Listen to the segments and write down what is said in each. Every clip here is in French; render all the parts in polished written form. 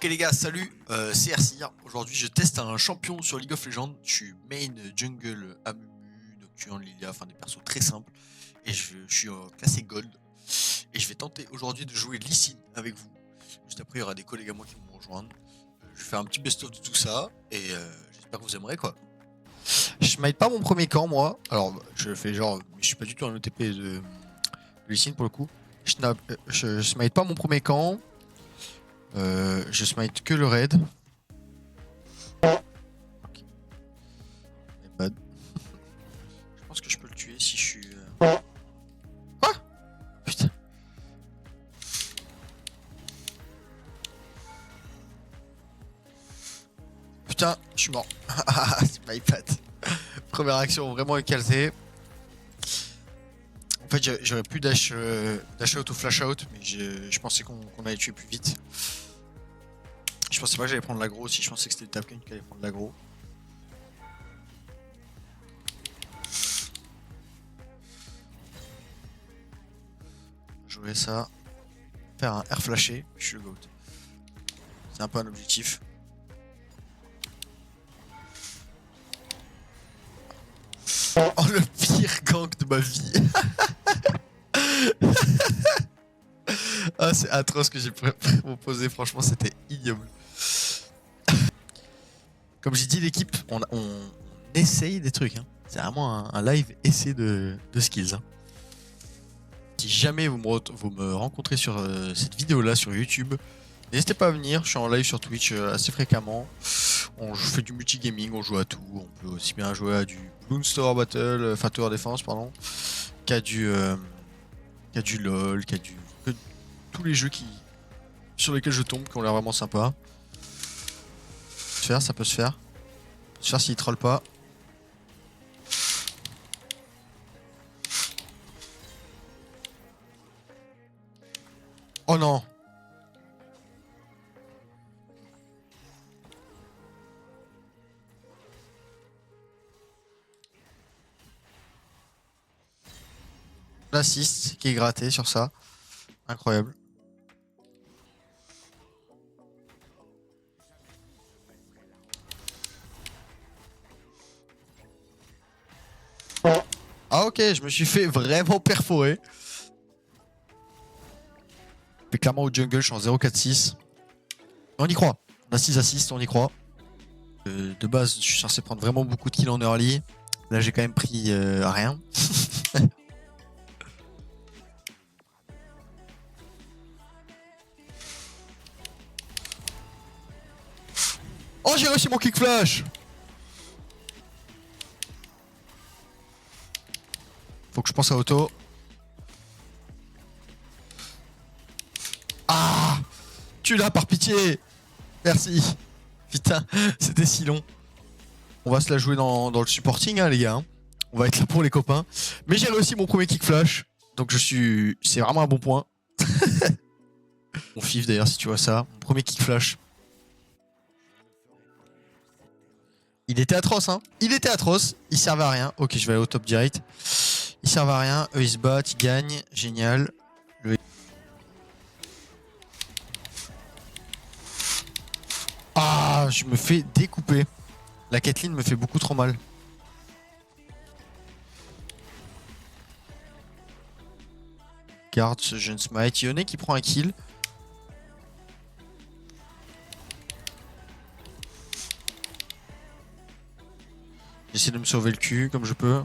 Ok les gars, salut, c'est RCR. Aujourd'hui je teste un champion sur League of Legends. Je suis main jungle Amumu, Nocturne, Lilia, enfin des persos très simples. Et je suis classé gold. Et je vais tenter aujourd'hui de jouer Lee Sin avec vous. Juste après il y aura des collègues à moi qui vont me rejoindre. Je vais faire un petit best-of de tout ça. Et j'espère que vous aimerez quoi. Je smite pas mon premier camp moi. Alors je fais genre, mais je suis pas du tout un OTP de Lee Sin pour le coup. Je smite pas mon premier camp. Je smite que le raid. Ok. Mais bad. Je pense que je peux le tuer si je suis. Quoi? Putain. Putain, je suis mort. C'est pas iPad. Première action vraiment éclatée. En fait, j'aurais pu dash out ou flash out, mais je pensais qu'on allait tuer plus vite. Je pensais pas que j'allais prendre l'aggro aussi, je pensais que c'était le Tapken qui allait prendre l'aggro. Jouer ça. Faire un air flashé, je suis le GOAT. C'est un peu un objectif. Oh le pire gank de ma vie. Ah c'est atroce ce que j'ai proposé, franchement c'était ignoble. Comme j'ai dit l'équipe, on essaye des trucs. Hein. C'est vraiment un live essai de skills. Hein. Si jamais vous me rencontrez sur cette vidéo là sur YouTube, n'hésitez pas à venir, je suis en live sur Twitch assez fréquemment. On fait du multigaming, on joue à tout. On peut aussi bien jouer à du Bloons Tower Battle, enfin Tower Defense pardon, qu'à du LOL, qu'à du... que tous les jeux sur lesquels je tombe qui ont l'air vraiment sympas. Ça peut se faire. Ça peut se faire s'il troll pas. Oh non! L'assist qui est gratté sur ça. Incroyable. Ah ok, je me suis fait vraiment perforer. Mais clairement au jungle, je suis en 0-4-6. On y croit. On a 6 assists, on y croit. De base, je suis censé prendre vraiment beaucoup de kills en early. Là, j'ai quand même pris rien. Oh, j'ai réussi mon kick flash! Faut que je pense à auto. Ah! Tu l'as par pitié! Merci! Putain, c'était si long. On va se la jouer dans le supporting, hein, les gars. Hein. On va être là pour les copains. Mais j'ai réussi mon premier kick flash. Donc c'est vraiment un bon point. Mon fif d'ailleurs, si tu vois ça. Mon premier kick flash. Il était atroce, hein. Il était atroce. Il servait à rien. Ok, je vais aller au top direct. Il servait à rien. Eux, ils se battent. Ils gagnent. Génial. Ah, je me fais découper. La Caitlyn me fait beaucoup trop mal. Garde ce jeune smite. Yone qui prend un kill. J'essaie de me sauver le cul comme je peux.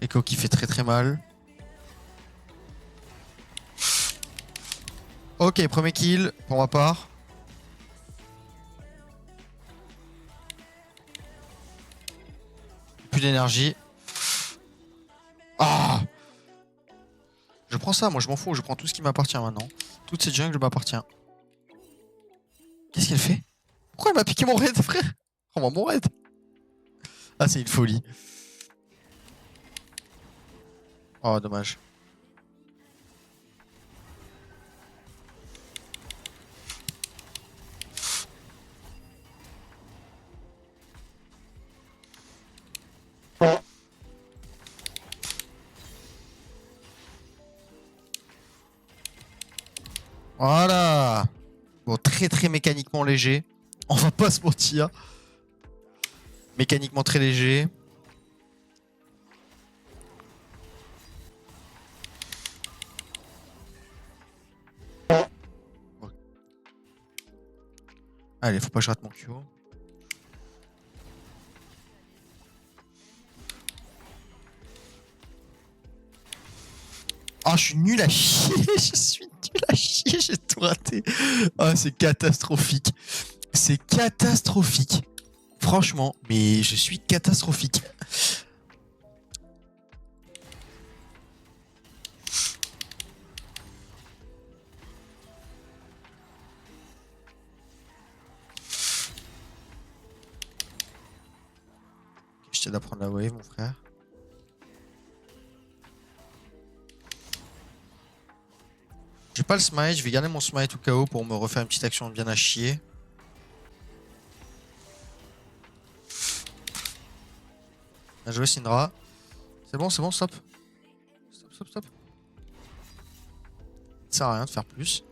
Echo qui fait très très mal. Ok, premier kill pour ma part. Plus d'énergie. Ah! Je prends ça, moi je m'en fous, je prends tout ce qui m'appartient maintenant. Toute cette jungle m'appartient. Qu'est-ce qu'elle fait? Pourquoi elle m'a piqué mon raid, frère? Prends-moi mon raid. Ah, c'est une folie. Oh, dommage. Voilà. très mécaniquement léger. On va pas se mentir. Mécaniquement très léger. Allez, faut pas que je rate mon Q. Oh, je suis nul à chier. Je suis nul à chier. J'ai tout raté. Oh, c'est catastrophique. C'est catastrophique. Franchement, mais je suis catastrophique. Je t'aide à prendre la wave, mon frère. J'ai pas le smite, je vais garder mon smite au cas où pour me refaire une petite action bien à chier. Bien joué Syndra. C'est bon, stop. Stop. Ça sert à rien de faire plus.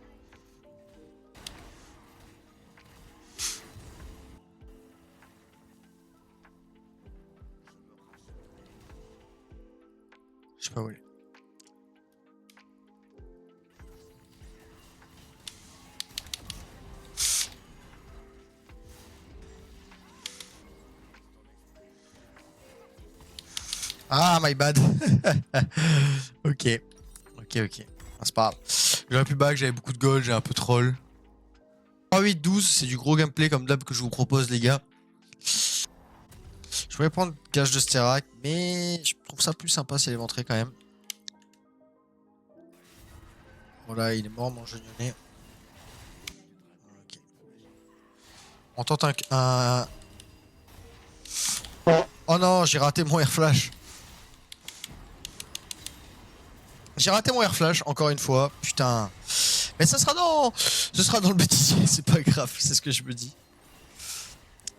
Je sais pas où il est. Ah, my bad. Ok. Ah, c'est pas grave. J'aurais pu back, j'avais beaucoup de gold, j'ai un peu troll. 3-8-12, c'est du gros gameplay comme d'hab que je vous propose, les gars. Je pourrais prendre cache de Sterak, mais je trouve ça plus sympa si elle est ventrée quand même. Voilà, il est mort, mon jeunionnet. Ok. On tente un... Oh non, j'ai raté mon air flash. J'ai raté mon air flash, encore une fois. Putain. Mais ça sera dans... Ce sera dans le bêtisier, c'est pas grave, c'est ce que je me dis.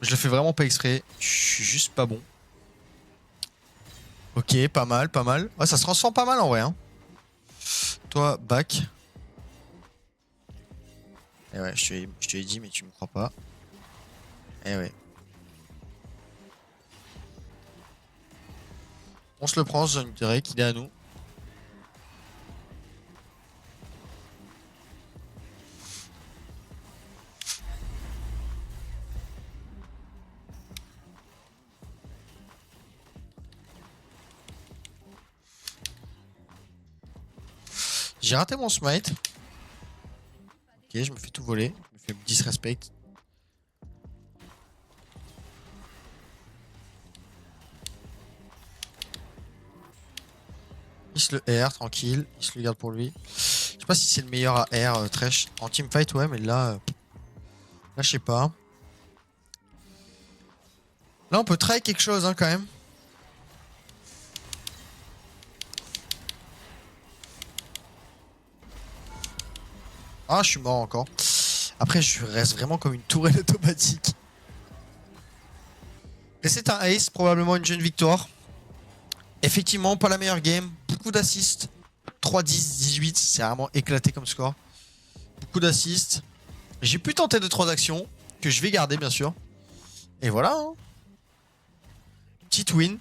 Je le fais vraiment pas exprès. Je suis juste pas bon. Ok, pas mal. Ouais, ça se transforme pas mal en vrai. Hein. Toi, back. Eh ouais, je te l'ai dit, mais tu me crois pas. Eh ouais. On se le prend, ce Zone Drake, il est à nous. J'ai raté mon smite. Ok, je me fais tout voler. Je me fais disrespect. Il se le R, tranquille. Il se le garde pour lui. Je sais pas si c'est le meilleur à R, Thresh. En teamfight, ouais, mais là... Là, je sais pas. Là, on peut try quelque chose, hein, quand même. Ah, je suis mort encore. Après, je reste vraiment comme une tourelle automatique. Mais c'est un ace, probablement une jeune victoire. Effectivement, pas la meilleure game. Beaucoup d'assists. 3-10, 18, c'est vraiment éclaté comme score. Beaucoup d'assists. J'ai pu tenter 2-3 actions, que je vais garder, bien sûr. Et voilà. Hein. Petite win.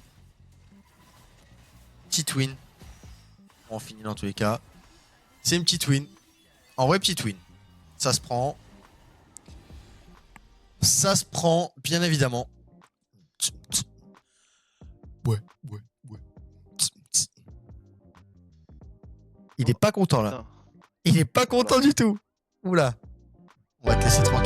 Petite win. On finit dans tous les cas. C'est une petite win. En vrai, petite win. Ça se prend. Ça se prend, bien évidemment. Ouais. Il est pas content là. Il est pas content du tout. Oula. On va te laisser tranquille.